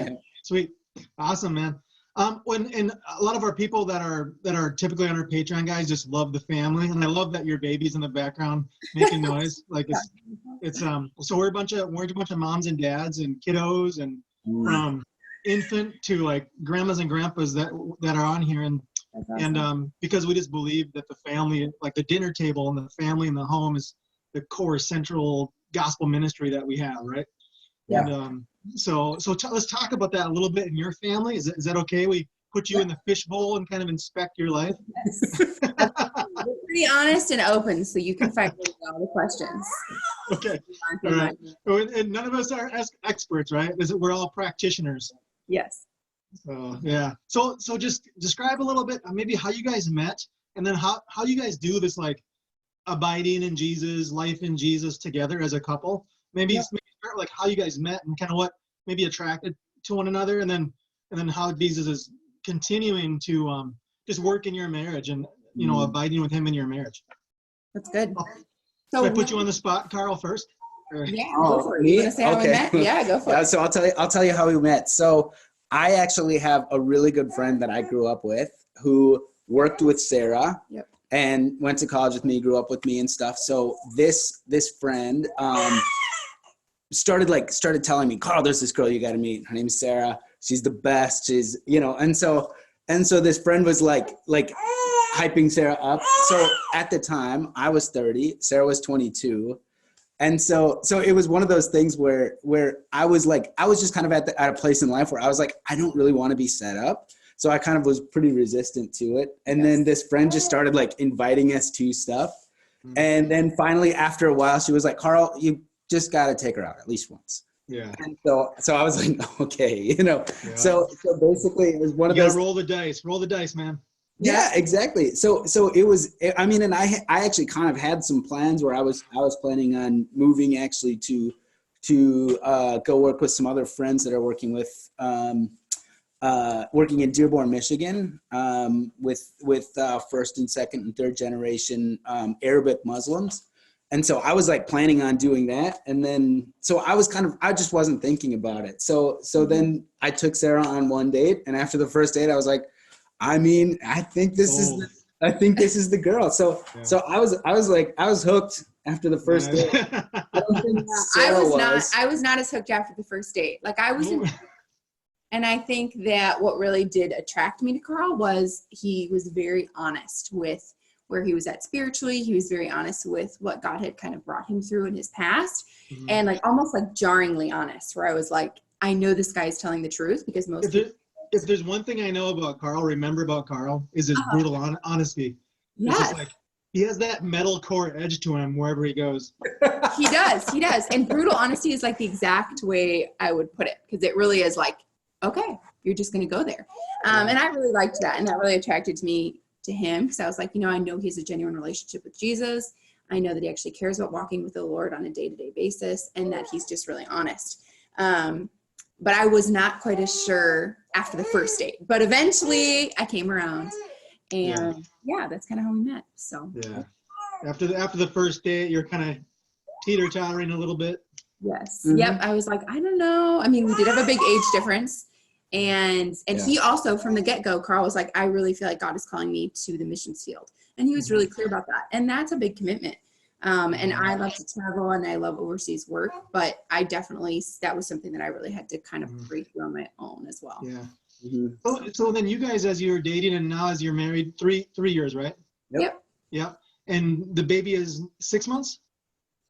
Okay. Sweet. Awesome, man. And a lot of our people that are typically on our Patreon, guys, just love the family, and I love that your baby's in the background making noise. Like it's so we're a bunch of moms and dads and kiddos, and from infant to like grandmas and grandpas that are on here, and because we just believe that the family, like the dinner table and the family and the home, is the core central gospel ministry that we have, right? Yeah. And so let's talk about that a little bit in your family. Is that okay? We put you in the fishbowl and kind of inspect your life. Yes. We're pretty honest and open, so you can find all the questions. Okay. All right. And none of us are experts, right? We're all practitioners. Yes. Yeah. So just describe a little bit, maybe how you guys met, and then how you guys do this, like abiding in Jesus, life in Jesus together as a couple. Maybe start like how you guys met and kind of what maybe attracted to one another, and then how Jesus is continuing to just work in your marriage and abiding with him in your marriage. That's good. So I put you on the spot, Karl, first? Yeah, go for it. You want to say how we met? Yeah, go for it. So I'll tell you how we met. So I actually have a really good friend that I grew up with who worked with Sarah. Yep. And went to college with me, grew up with me and stuff. So this friend started telling me, Karl, there's this girl you got to meet. Her name is Sarah. She's the best. She's, and so this friend was like hyping Sarah up. So at the time I was 30, Sarah was 22. And so it was one of those things where I was just kind of at a place in life where I was like, I don't really want to be set up. So I kind of was pretty resistant to it. And then this friend just started like inviting us to stuff. Mm-hmm. And then finally, after a while, she was like, Karl, you just got to take her out at least once. Yeah. And so I was like, okay, Yeah. So basically it was one of those. Roll the dice, man. Yeah, exactly. So it was, and I actually kind of had some plans where I was planning on moving actually to go work with some other friends that are working in Dearborn, Michigan, with first and second and third generation Arabic Muslims. And so I was like planning on doing that. And then, so I just wasn't thinking about it. So then I took Sarah on one date, and after the first date, I was like, I think this is the girl. So I was hooked after the first date. I don't think I was not as hooked after the first date. Like I was and I think that what really did attract me to Karl was he was very honest with where he was at spiritually. He was very honest with what God had kind of brought him through in his past. Mm-hmm. And like almost like jarringly honest, where I was like, I know this guy is telling the truth, because if there's one thing I know about Karl, is his brutal honesty. Yes. It's just like, he has that metal core edge to him wherever he goes. He does. And brutal honesty is like the exact way I would put it, because it really is like, okay, you're just going to go there. And I really liked that. And that really attracted me to him, because I was like, I know he has a genuine relationship with Jesus. I know that he actually cares about walking with the Lord on a day-to-day basis, and that he's just really honest. But I was not quite as sure after the first date. But eventually I came around, and that's kind of how we met. So after the first date, you're kind of teeter-tottering a little bit. Yes. Mm-hmm. Yep. I was like, I don't know. I mean, we did have a big age difference. And he also, from the get-go, Karl was like, I really feel like God is calling me to the missions field. And he was really clear about that. And that's a big commitment. And I love to travel, and I love overseas work, but that was something that I really had to kind of break through on my own as well. Yeah. Mm-hmm. So then you guys, as you were dating and now as you're married, 3 years, right? Yep. Yep. And the baby is 6 months?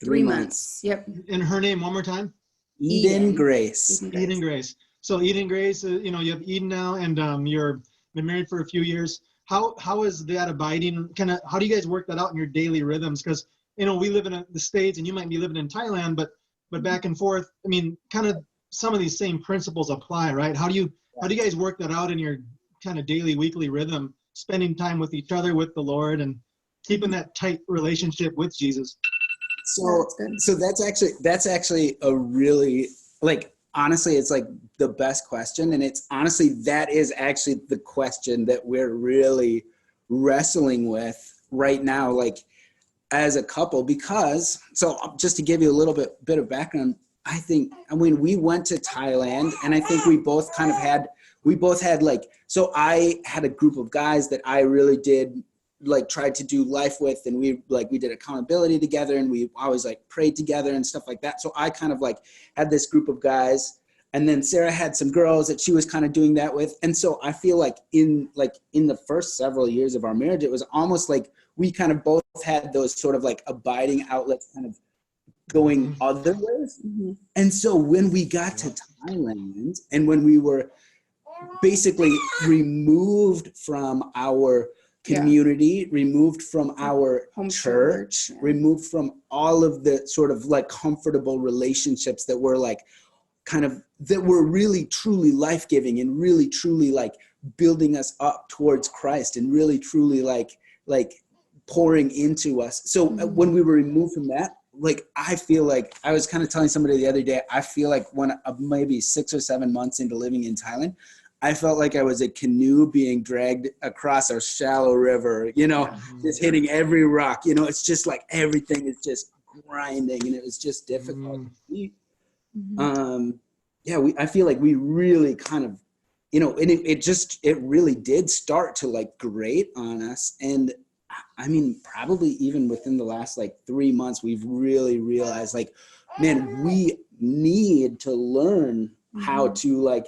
3 months. Yep. And her name one more time? Eden Grace. Eden Grace. So Eden Grace, you have Eden now, and you're been married for a few years. How is that abiding? How do you guys work that out in your daily rhythms? Because we live in the States, and you might be living in Thailand, but back and forth. I mean, kind of some of these same principles apply, right? How do you guys work that out in your kind of daily, weekly rhythm, spending time with each other, with the Lord, and keeping that tight relationship with Jesus? So that's actually a really, like, honestly, it's like the best question. And it's honestly, that is actually the question that we're really wrestling with right now, like as a couple, because, so just to give you a little bit of background, mean, we went to Thailand, and I think we both had like, so I had a group of guys that I really did like tried to do life with, and we did accountability together, and we always like prayed together and stuff like that. So I kind of like had this group of guys, and then Sarah had some girls that she was kind of doing that with. And so I feel like in the first several years of our marriage, it was almost like we kind of both had those sort of like abiding outlets kind of going other ways. Mm-hmm. And so when we got to Thailand, and when we were basically removed from our community, removed from our home church, removed from all of the sort of like comfortable relationships that were like kind of, that were really truly life-giving and really truly like building us up towards Christ and really truly like pouring into us. So when we were removed from that, like, I feel like, I was kind of telling somebody the other day, I feel like when maybe 6 or 7 months into living in Thailand, I felt like I was a canoe being dragged across a shallow river, you know, just hitting every rock, you know, it's just like everything is just grinding, and it was just difficult. I feel like we really kind of, you know, and it really did start to like grate on us. And I mean, probably even within the last like 3 months, we've really realized like, man, we need to learn how to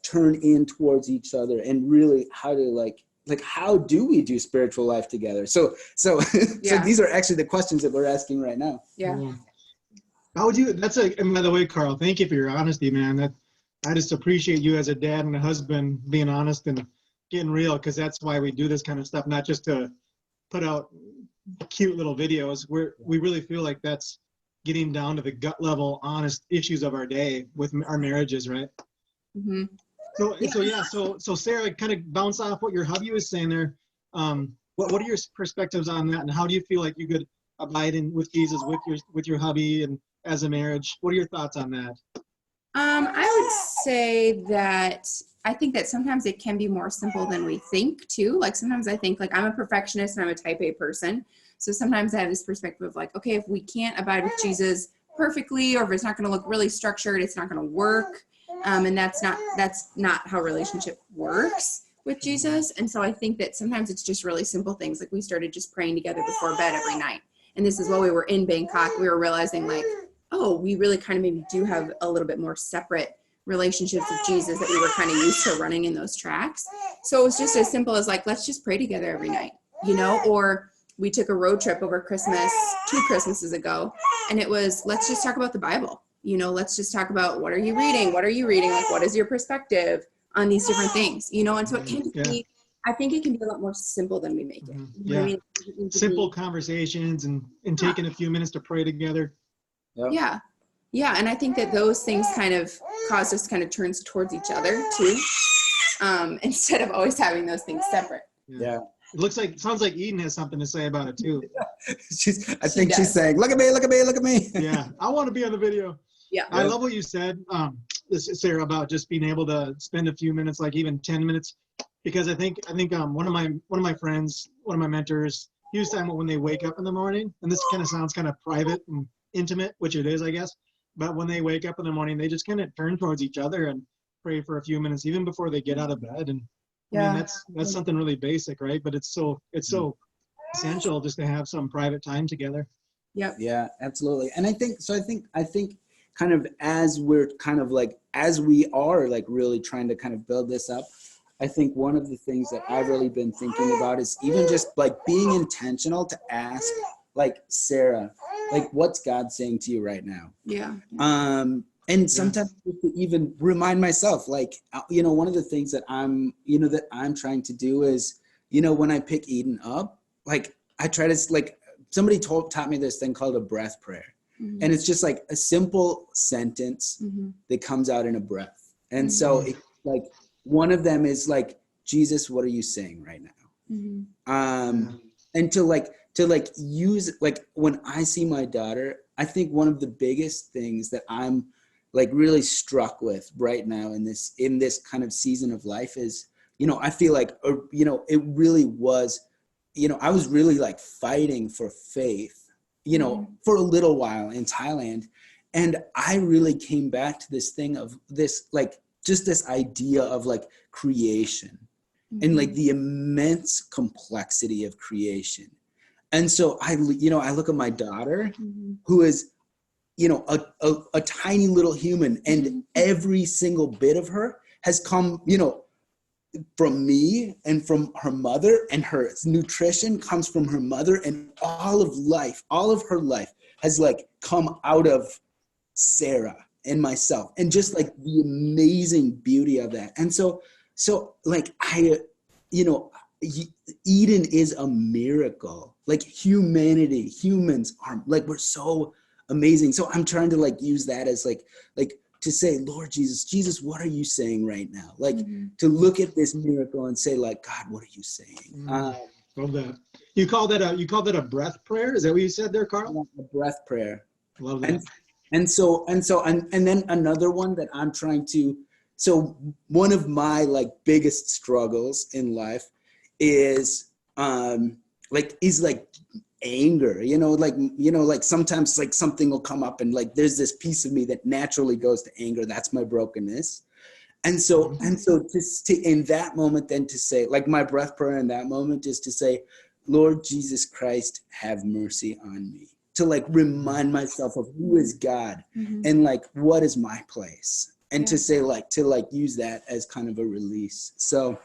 turn in towards each other, and really how to like how do we do spiritual life together? So these are actually the questions that we're asking right now. How would you, and by the way, Karl, thank you for your honesty, man. I just appreciate you as a dad and a husband being honest and getting real, because that's why we do this kind of stuff, not just to put out cute little videos. We really feel like that's getting down to the gut level, honest issues of our day with our marriages, right? So Sarah, kind of bounce off what your hubby was saying there. What are your perspectives on that, and how do you feel like you could abide in with Jesus with your hubby and as a marriage? What are your thoughts on that? I would say that I think that sometimes it can be more simple than we think too. Like sometimes I think, like, I'm a perfectionist and I'm a type A person. So sometimes I have this perspective of like, okay, if we can't abide with Jesus perfectly, or if it's not going to look really structured, it's not going to work. And that's not how relationship works with Jesus. And so I think that sometimes it's just really simple things. Like we started just praying together before bed every night. And this is while we were in Bangkok. We were realizing like, oh, we really kind of maybe do have a little bit more separate relationships with Jesus that we were kind of used to running in those tracks. So it was just as simple as like, let's just pray together every night, you know, or we took a road trip over Christmas, 2 Christmases ago, and it was, let's just talk about the Bible. You know, let's just talk about, what are you reading? What are you reading? Like, what is your perspective on these different things? You know, and so it can be, I think it can be a lot more simple than we make it. You know what I mean? Simple conversations and taking a few minutes to pray together. Yeah. And I think that those things kind of cause us to kind of turn towards each other too, instead of always having those things separate. It sounds like Eden has something to say about it too. She's saying, look at me, look at me, look at me. Yeah, I want to be on the video. Yeah. I love what you said, Sarah, about just being able to spend a few minutes, like even 10 minutes, because I think one of my friends, one of my mentors, he was talking about when they wake up in the morning, and this kind of sounds kind of private and intimate, which it is, I guess, but when they wake up in the morning, they just kind of turn towards each other and pray for a few minutes, even before they get out of bed. And I mean, that's something really basic, right? But it's so essential just to have some private time together. Yeah, absolutely. And I think kind of as we're kind of like, as we are like really trying to kind of build this up, I think one of the things that I've really been thinking about is even just like being intentional to ask, like, Sarah, like, what's God saying to you right now? And sometimes to even remind myself, like, you know, one of the things that I'm trying to do is, you know, when I pick Eden up, like, I try to, like, somebody taught me this thing called a breath prayer. And it's just like a simple sentence that comes out in a breath. And so it's like, one of them is like, Jesus, what are you saying right now? And to use, like, when I see my daughter, I think one of the biggest things that I'm like really struck with right now in this kind of season of life is, you know, I feel like, you know, it really was, you know, I was really like fighting for faith, you know, for a little while in Thailand. And I really came back to this thing of this, like, just this idea of like creation and like the immense complexity of creation. And so I look at my daughter, who is, a tiny little human, and every single bit of her has come, from me and from her mother, and her nutrition comes from her mother, and all of her life has like come out of Sarah and myself, and just like the amazing beauty of that. And so like Eden is a miracle. Like humans are like, we're so amazing. So I'm trying to like use that as like to say, Lord Jesus, what are you saying right now? Like to look at this miracle and say like, God, what are you saying? Love that. You call that a breath prayer? Is that what you said there, Karl? A breath prayer. Love that. And then another one that I'm trying to, so one of my like biggest struggles in life is anger, like sometimes like something will come up and like there's this piece of me that naturally goes to anger. That's my brokenness. And so to in that moment then to say, like, my breath prayer in that moment is to say, Lord Jesus Christ, have mercy on me. To like remind myself of who is God and like what is my place, and to say like use that as kind of a release. So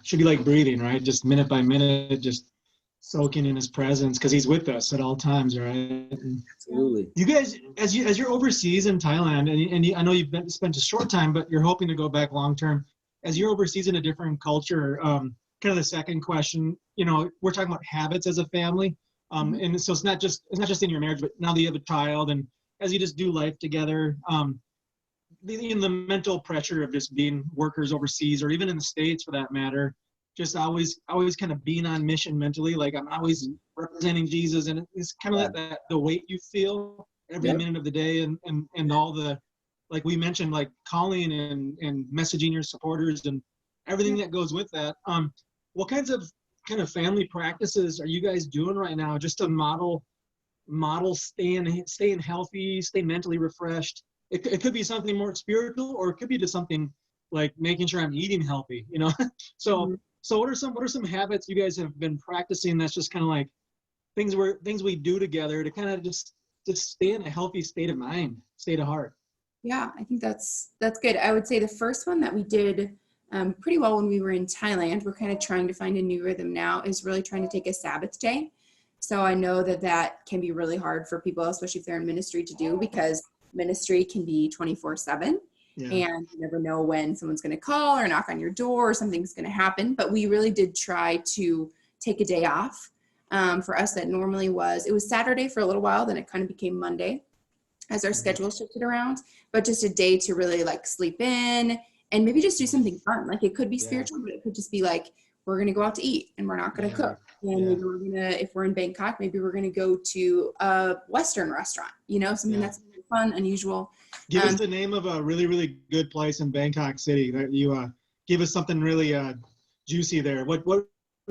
should be like breathing, right? Just minute by minute, just soaking in his presence, because he's with us at all times, right? Absolutely. You guys, as you're overseas in Thailand, and I know you've spent a short time, but you're hoping to go back long term. As you're overseas in a different culture, kind of the second question, we're talking about habits as a family, and so it's not just in your marriage, but now that you have a child, and as you just do life together, the mental pressure of just being workers overseas, or even in the States for that matter, just always kind of being on mission mentally, like I'm always representing Jesus, and it's kind of that the weight you feel every minute of the day, and all the, like we mentioned, like calling and messaging your supporters and everything that goes with that. What kinds of family practices are you guys doing right now just to model staying healthy, stay mentally refreshed? It could be something more spiritual, or it could be just something like making sure I'm eating healthy, So what are some habits you guys have been practicing that's just kind of like things we do together to kind of just stay in a healthy state of mind, state of heart? Yeah, I think that's good. I would say the first one that we did pretty well when we were in Thailand, we're kind of trying to find a new rhythm now, is really trying to take a Sabbath day. So I know that can be really hard for people, especially if they're in ministry, to do, because ministry can be 24/7. And you never know when someone's going to call or knock on your door or something's going to happen. But we really did try to take a day off. For us, that normally it was Saturday for a little while, then it kind of became Monday as our schedule shifted around. But just a day to really like sleep in and maybe just do something fun. Like it could be spiritual, but it could just be like, we're going to go out to eat and we're not going to cook. And maybe we're going to, if we're in Bangkok, maybe we're going to go to a Western restaurant, something that's fun, unusual. Give us the name of a really, really good place in Bangkok City that you give us something really juicy there. What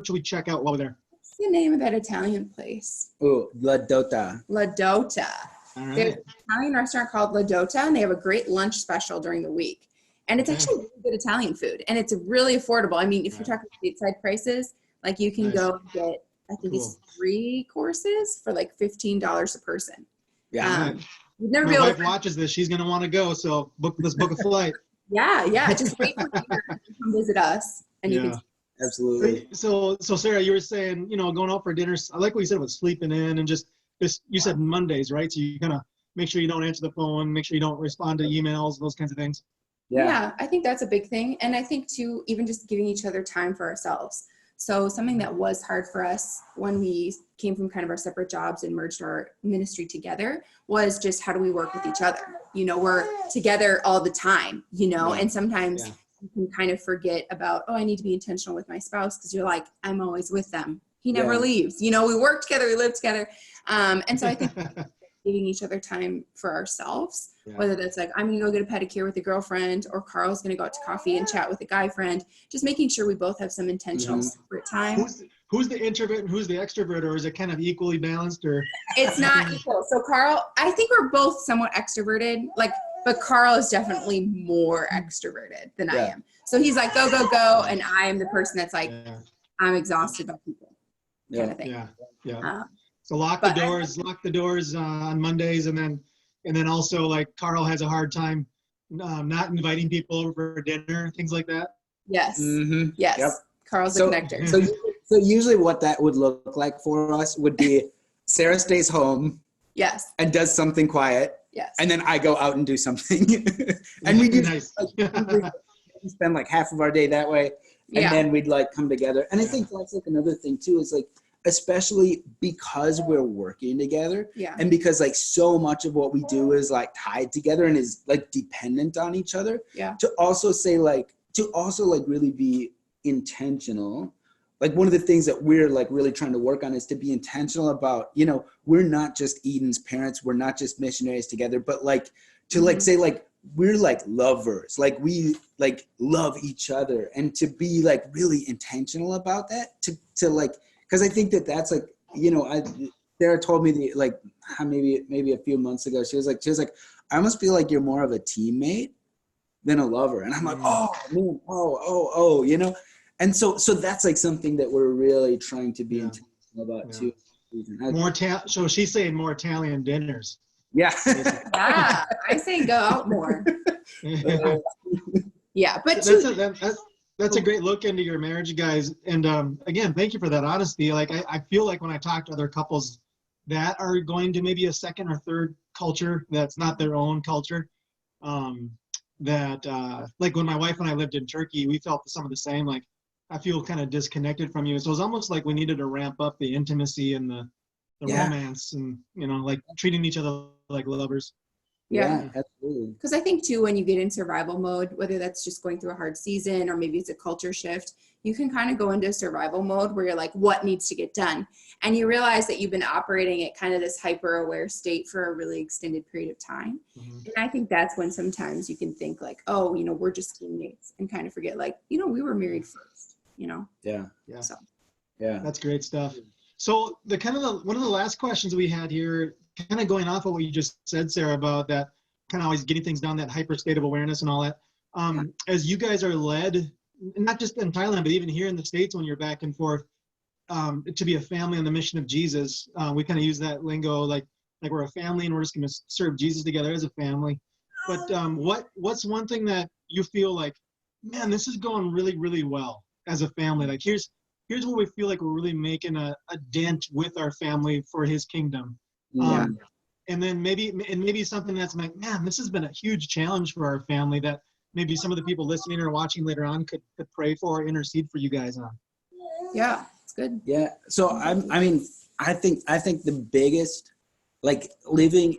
should we check out while we're there? What's the name of that Italian place? Oh, La Dota. La Dota. All right. There's an Italian restaurant called La Dota, and they have a great lunch special during the week. And it's actually really good Italian food, and it's really affordable. I mean, if you're talking stateside prices, like you can go and get, I think it's 3 courses for like $15 a person. Yeah. You'd never My be able wife to watches this. She's going to want to go. So let's book a flight. Yeah. Just wait for dinner and come visit us. And you can. Absolutely. So Sarah, you were saying, going out for dinner. I like what you said with sleeping in and just you said Mondays, right? So you kind of make sure you don't answer the phone, make sure you don't respond to emails, those kinds of things. Yeah, I think that's a big thing. And I think too, even just giving each other time for ourselves. So something that was hard for us when we came from kind of our separate jobs and merged our ministry together was just how do we work with each other? We're together all the time, and sometimes you can kind of forget about, I need to be intentional with my spouse, because you're like, I'm always with them. He never leaves. We work together, we live together. And so I think giving each other time for ourselves, Yeah. whether that's like, I'm gonna go get a pedicure with a girlfriend, or Carl's gonna go out to coffee and chat with a guy friend, just making sure we both have some intentional separate time. Who's the introvert and who's the extrovert, or is it kind of equally balanced, or? It's not equal. So Carl, I think we're both somewhat extroverted, like, but Carl is definitely more extroverted than I am. So he's like, go, go, go. And I am the person that's like, I'm exhausted by people kind of thing. Yeah. So lock the doors on Mondays. And then also like Carl has a hard time not inviting people over for dinner, things like that. Yes. Mm-hmm. Yes. Yep. Carl's a connector. So usually what that would look like for us would be Sarah stays home. Yes. And does something quiet. Yes. And then I go out and do something. And we do nice. We spend like half of our day that way. And then we'd like come together. And I think that's like another thing too, is like, especially because we're working together and because like so much of what we do is like tied together and is like dependent on each other, to also really be intentional. Like one of the things that we're like really trying to work on is to be intentional about, you know, we're not just Eden's parents, we're not just missionaries together, but like to like say like we're like lovers, like we like love each other, and to be like really intentional about that, to like, because I think that's like, you know, Sarah told me maybe a few months ago, she was like, I almost feel like you're more of a teammate than a lover. And I'm like, oh, you know? And so that's like something that we're really trying to be intentional about too. So she's saying more Italian dinners. Yeah. Yeah. I say go out more. Yeah. But that's a great look into your marriage, guys. And again, thank you for that honesty. Like I feel like when I talk to other couples that are going to maybe a second or third culture that's not their own culture, like when my wife and I lived in Turkey, we felt some of the same. Like I feel kind of disconnected from you. So it's almost like we needed to ramp up the intimacy and the romance, and you know, like treating each other like lovers. Yeah, absolutely. Because I think too, when you get in survival mode, whether that's just going through a hard season or maybe it's a culture shift, you can kind of go into survival mode where you're like, what needs to get done? And you realize that you've been operating at kind of this hyper aware state for a really extended period of time. Mm-hmm. And I think that's when sometimes you can think like, oh, you know, we're just teammates, and kind of forget like, you know, we were married first, you know? Yeah. So. Yeah. That's great stuff. So one of the last questions we had here, kind of going off of what you just said, Sarah, about that kind of always getting things done, that hyper state of awareness and all that. As you guys are led, not just in Thailand, but even here in the States, when you're back and forth, to be a family on the mission of Jesus, we kind of use that lingo, like we're a family and we're just going to serve Jesus together as a family. But what's one thing that you feel like, man, this is going really, really well as a family? Like here's where we feel like we're really making a dent with our family for his kingdom. And then maybe something that's like, man, this has been a huge challenge for our family that maybe some of the people listening or watching later on could pray for or intercede for you guys on. Yeah, it's good. Yeah. So I think the biggest, like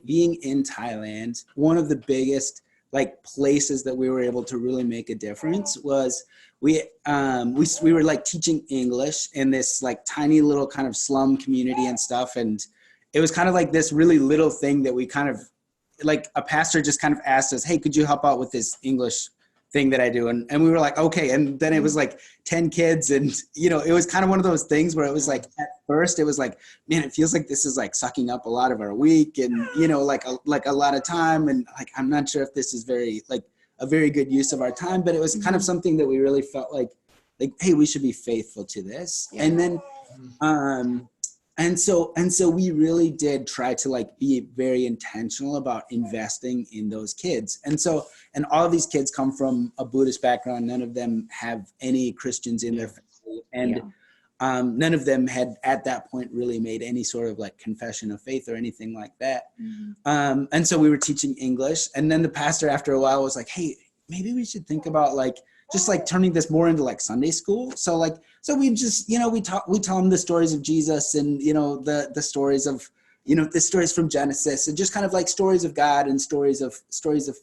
being in Thailand, one of the biggest like places that we were able to really make a difference was we were like teaching English in this like tiny little kind of slum community and stuff, and it was kind of like this really little thing that we kind of like a pastor just kind of asked us, hey, could you help out with this English thing that I do? And we were like, okay. And then it was like 10 kids. And, you know, it was kind of one of those things where it was like, at first it was like, man, it feels like this is like sucking up a lot of our week and, you know, like a lot of time. And like, I'm not sure if this is a very good use of our time, but it was kind of something that we really felt like, hey, we should be faithful to this. Yeah. And then, and so we really did try to like be very intentional about investing in those kids. And all of these kids come from a Buddhist background. None of them have any Christians in their family. And none of them had at that point really made any sort of like confession of faith or anything like that. Mm-hmm. And so we were teaching English. And then the pastor after a while was like, hey, maybe we should think about like, just like turning this more into like Sunday school. So we just, you know, we tell them the stories of Jesus and, you know, the stories of, you know, the stories from Genesis and just kind of like stories of God and stories of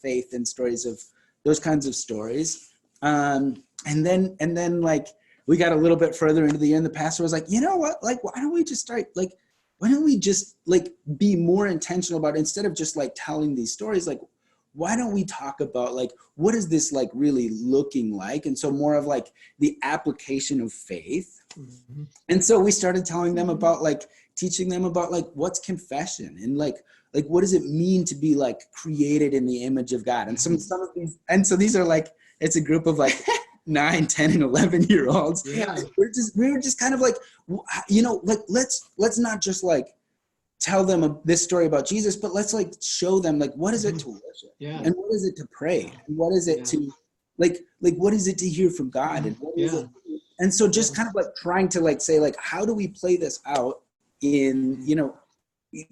faith and stories of those kinds of stories. And then like we got a little bit further into the year and the pastor was like, you know what, like, why don't we just start like why don't we just like be more intentional about, instead of just like telling these stories, like, why don't we talk about like, what is this like really looking like? And so more of like the application of faith. Mm-hmm. And so we started telling them about like, teaching them about like, what's confession, and like what does it mean to be like created in the image of God? And some of these, and so these are like, it's a group of like 9, 10, and 11-year-olds. Yeah. We were just kind of like, you know, like, let's not just like tell them this story about Jesus, but let's like show them like, what is it to worship? Yeah. And what is it to pray? And what is it to like what is it to hear from God? And what is it? And so just kind of like trying to like say like, how do we play this out in, you know,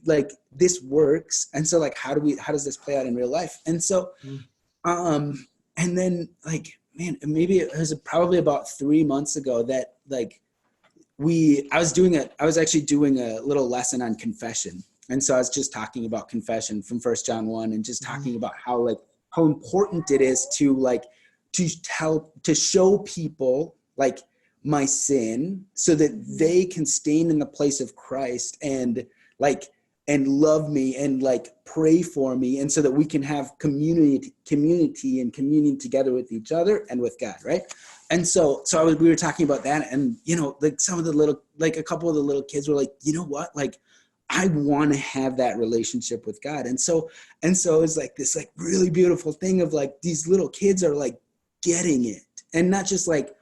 like this works. And so like, how does this play out in real life? And so, and then like, man, maybe it was probably about 3 months ago that like I was actually doing a little lesson on confession. And so I was just talking about confession from 1 John 1, and just talking about how important it is to like, to show people like my sin, so that they can stand in the place of Christ and like, and love me and like pray for me. And so that we can have community and communion together with each other and with God. Right. And so we were talking about that, and, you know, like some of the little, like a couple of the little kids were like, you know what, like, I want to have that relationship with God. And so it was like this like really beautiful thing of like, these little kids are like getting it, and not just like,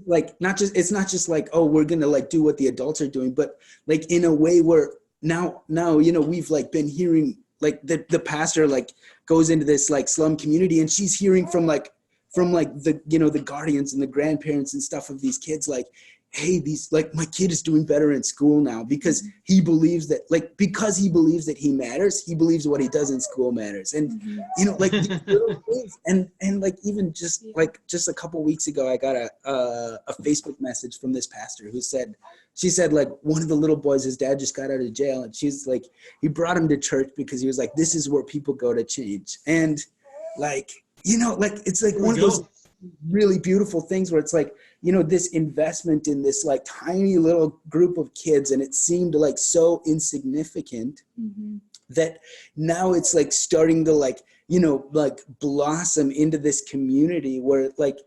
like, it's not just like, oh, we're going to like do what the adults are doing, but like in a way where now, you know, we've like been hearing like the pastor like goes into this like slum community, and she's hearing from the, you know, the guardians and the grandparents and stuff of these kids, like, hey, these, like, my kid is doing better in school now because he believes that, like, because he believes that he matters, he believes what he does in school matters. And, you know, like, these little things, and like, even just a couple weeks ago, I got a Facebook message from this pastor she said, like, one of the little boys, his dad just got out of jail, and she's like, he brought him to church because he was like, this is where people go to change. And like, you know, like, it's like one of those really beautiful things where it's like, you know, this investment in this like tiny little group of kids, and it seemed like so insignificant that now it's like starting to like, you know, like blossom into this community where like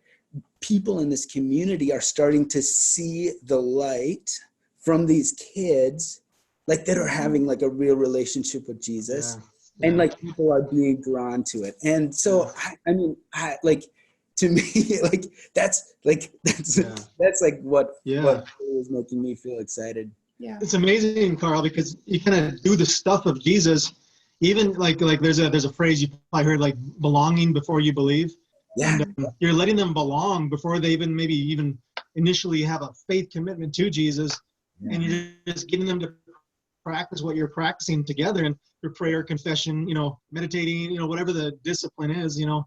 people in this community are starting to see the light from these kids, like, that are having like a real relationship with Jesus. And like, people are being drawn to it. And so, I mean, like, to me, like, that's like what was making me feel excited. Yeah. It's amazing, Karl, because you kind of do the stuff of Jesus. Even like there's a phrase you probably heard, like, belonging before you believe. Yeah. And you're letting them belong before they even initially have a faith commitment to Jesus. Yeah. And you're just getting them to practice what you're practicing together, and your prayer, confession, you know, meditating, you know, whatever the discipline is, you know.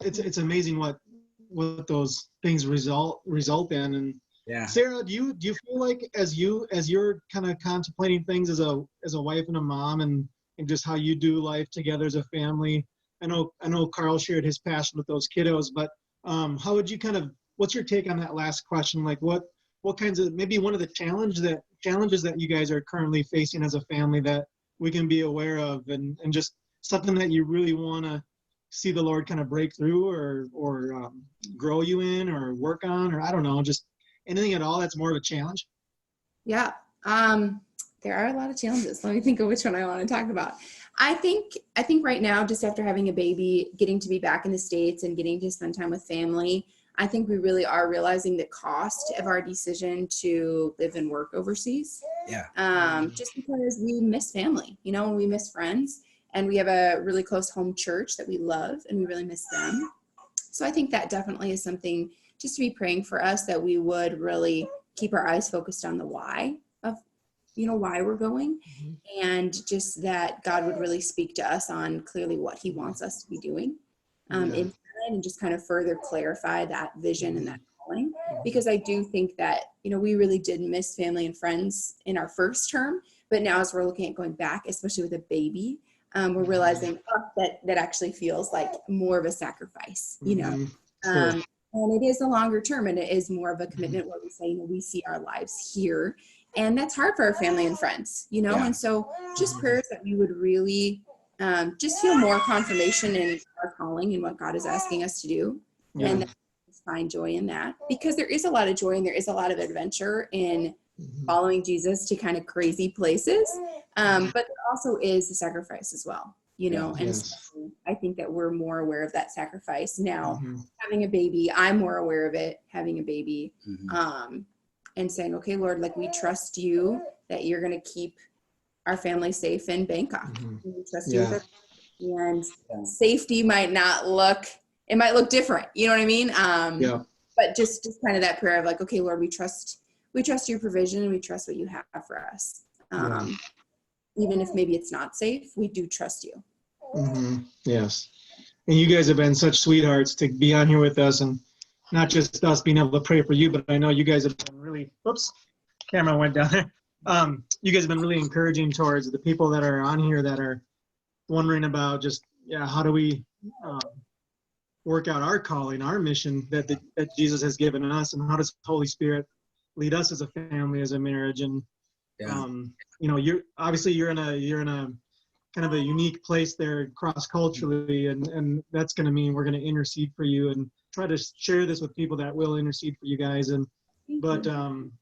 It's amazing what those things result in. And Sarah, do you feel like as you're kind of contemplating things as a wife and a mom, and just how you do life together as a family? I know Karl shared his passion with those kiddos, but how would you what's your take on that last question? Like, what kinds of, maybe one of the challenges that you guys are currently facing as a family that we can be aware of, and just something that you really want to see the Lord kind of break through, or grow you in, or work on, or I don't know, just anything at all that's more of a challenge? Yeah. There are a lot of challenges. Let me think of which one I want to talk about. I think right now, just after having a baby, getting to be back in the States and getting to spend time with family, I think we really are realizing the cost of our decision to live and work overseas. Yeah. Just because we miss family, you know, we miss friends, and we have a really close home church that we love, and we really miss them. So I think that definitely is something just to be praying for us, that we would really keep our eyes focused on the why of, you know, why we're going, and just that God would really speak to us on clearly what he wants us to be doing inside, and just kind of further clarify that vision and that calling. Because I do think that, you know, we really did miss family and friends in our first term, but now as we're looking at going back, especially with a baby, we're realizing that actually feels like more of a sacrifice, you know. And it is a longer term, and it is more of a commitment where we say, you know, we see our lives here And that's hard for our family and friends, you know? Yeah. And so just prayers that we would really just feel more confirmation in our calling and what God is asking us to do. Yeah. And find joy in that, because there is a lot of joy and there is a lot of adventure in following Jesus to kind of crazy places. But there also is the sacrifice as well, you know, and so I think that we're more aware of that sacrifice now. Having a baby, I'm more aware of it, having a baby, and saying, okay, Lord, like we trust you that you're going to keep our family safe in Bangkok. We trust you with it. And safety might not look, it might look different. You know what I mean? But just kind of that prayer of like, okay, Lord, we trust your provision and we trust what you have for us. Even if maybe it's not safe, we do trust you. Yes. And you guys have been such sweethearts to be on here with us, and not just us being able to pray for you, but I know you guys have been really, camera went down there. You guys have been really encouraging towards the people that are on here that are wondering about just, how do we work out our calling, our mission that Jesus has given us, and how does the Holy Spirit lead us as a family, as a marriage. And you know, you're in a kind of a unique place there cross culturally, and that's going to mean we're going to intercede for you and try to share this with people that will intercede for you guys. And but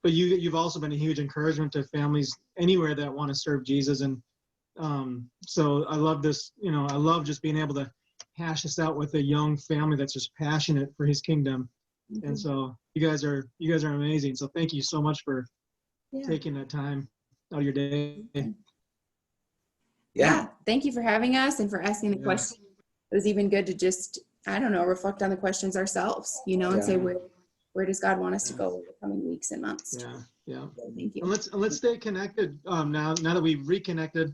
you've also been a huge encouragement to families anywhere that want to serve Jesus. And so I love this, you know, I love just being able to hash this out with a young family that's just passionate for his kingdom. And so you guys are amazing. So thank you so much for taking that time out of your day. Yeah. Thank you for having us and for asking the question. It was even good to just, I don't know, reflect on the questions ourselves, you know, and say, where does God want us to go in the coming weeks and months? Yeah. So thank you. And let's stay connected. Now that we've reconnected,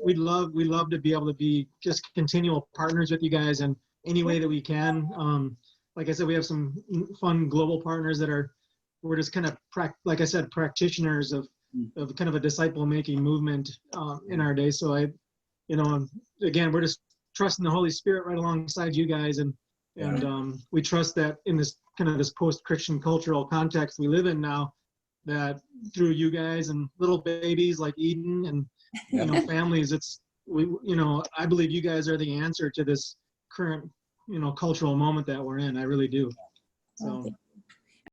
we'd love to be able to be just continual partners with you guys in any way that we can. Like I said, we have some fun global partners we're just kind of like I said, practitioners of kind of a disciple making movement in our day. So again, we're just trusting the Holy Spirit right alongside you guys, and we trust that in this kind of this post-Christian cultural context we live in now, that through you guys and little babies like Eden and families, I believe you guys are the answer to this current cultural moment that we're in. I really do. So